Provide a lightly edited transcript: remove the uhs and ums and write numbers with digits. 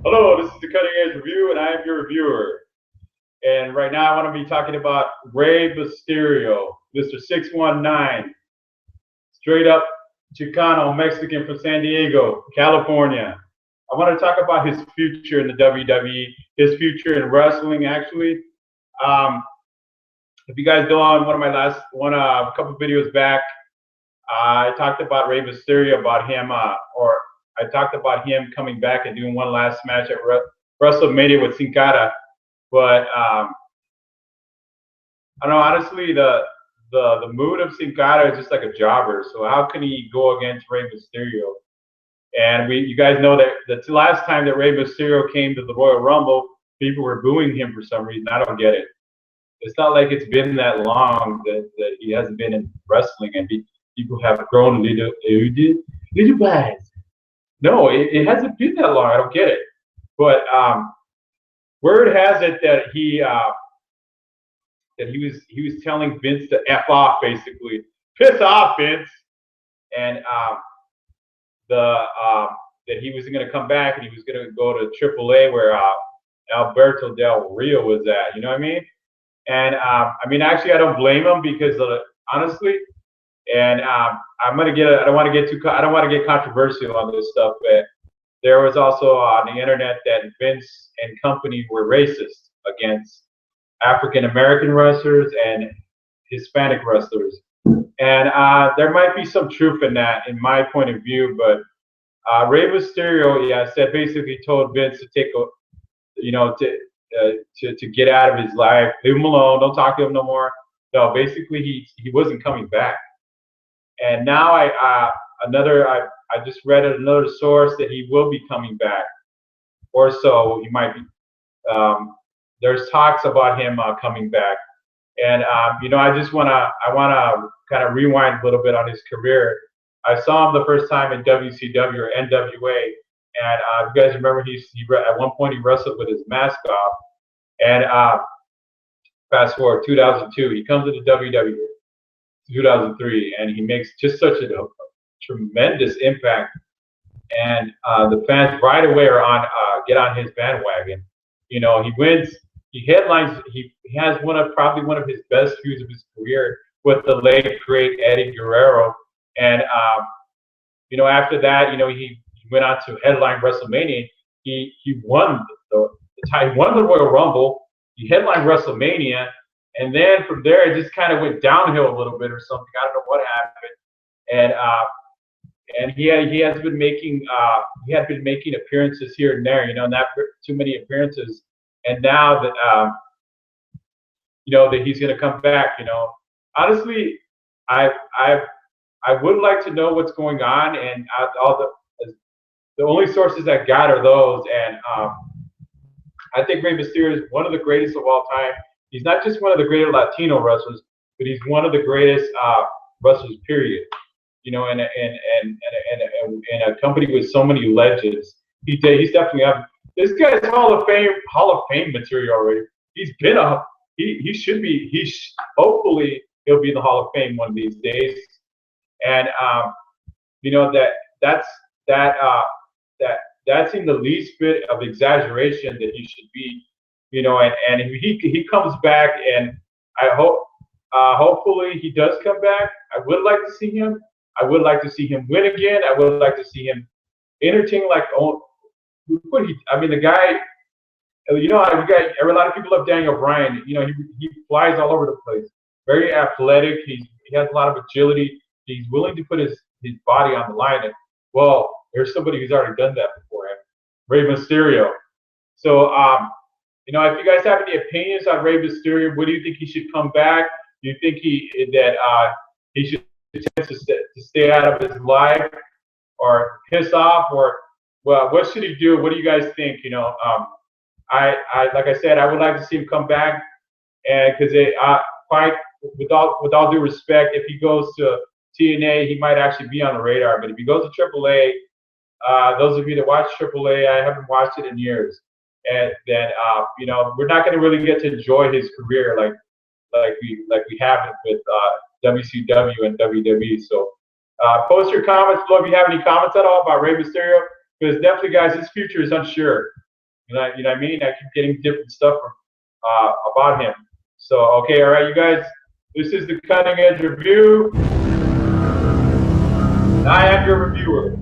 Hello, this is the Cutting Edge Review, and I am your reviewer. And right now, I want to be talking about Rey Mysterio, Mr. 619, straight up Chicano Mexican from San Diego, California. I want to talk about his future in the WWE, his future in wrestling, actually. Um, if you guys don't, a couple videos back, I talked about Rey Mysterio, about him, or I talked about him coming back and doing one last match at WrestleMania with Sin Cara. But I don't know, honestly, the mood of Sin Cara is just like a jobber. So how can he go against Rey Mysterio? And you guys know that the last time that Rey Mysterio came to the Royal Rumble, people were booing him for some reason. I don't get it. It's not like it's been that long that he hasn't been in wrestling, and people have grown little guys. No, it hasn't been that long. I don't get it. But word has it that he was telling Vince to F off, basically. Piss off, Vince. And that he was going to come back and he was going to go to AAA where Alberto Del Rio was at. You know what I mean? And I mean, actually, I don't blame him because honestly, and I don't want to get controversial on this stuff, but there was also on the internet that Vince and company were racist against African American wrestlers and Hispanic wrestlers. And there might be some truth in that, in my point of view. But Rey Mysterio, said basically told Vince to take to get out of his life, leave him alone, don't talk to him no more. No, basically he wasn't coming back. And now I just read another source that he will be coming back, or so he might be. There's talks about him coming back. And I want to kind of rewind a little bit on his career. I saw him the first time in WCW or NWA, and you guys remember at one point he wrestled with his mask off. And fast forward 2002, he comes into WWE 2003, and he makes just such a tremendous impact. And the fans right away are get on his bandwagon. He wins. He headlines. He has probably one of his best feuds of his career with the late great Eddie Guerrero. And after that, he went on to headline WrestleMania. He won he won the Royal Rumble. He headlined WrestleMania, and then from there it just kind of went downhill a little bit or something. I don't know what happened. And he had been making appearances here and there. Not too many appearances. And now that that he's going to come back, honestly, I would like to know what's going on, and the only sources I got are those. And I think Rey Mysterio is one of the greatest of all time. He's not just one of the greatest Latino wrestlers, but he's one of the greatest wrestlers. Period. In a company with so many legends, he's definitely up. This guy's Hall of Fame material already. He's been up. He should be. Hopefully he'll be in the Hall of Fame one of these days. And that's in the least bit of exaggeration that he should be. And he comes back, and I hope hopefully he does come back. I would like to see him. I would like to see him win again. I would like to see him entertain like the guy. A lot of people love Daniel Bryan. He flies all over the place. Very athletic. He has a lot of agility. He's willing to put his body on the line. And well, there's somebody who's already done that before him, Rey Mysterio. So if you guys have any opinions on Rey Mysterio, what do you think he should come back? Do you think he should attempt to stay out of his life, or piss off, or what should he do? What do you guys think? I like I said, I would like to see him come back, and because quite with all due respect, if he goes to TNA, he might actually be on the radar. But if he goes to AAA, those of you that watch AAA, I haven't watched it in years, and then we're not going to really get to enjoy his career like we have it with WCW and WWE. So Post your comments below if you have any comments at all about Rey Mysterio, because definitely, guys, his future is unsure. You know what I mean? I keep getting different stuff from, about him. So, okay, all right, you guys, this is the Cutting Edge Review. I am your reviewer.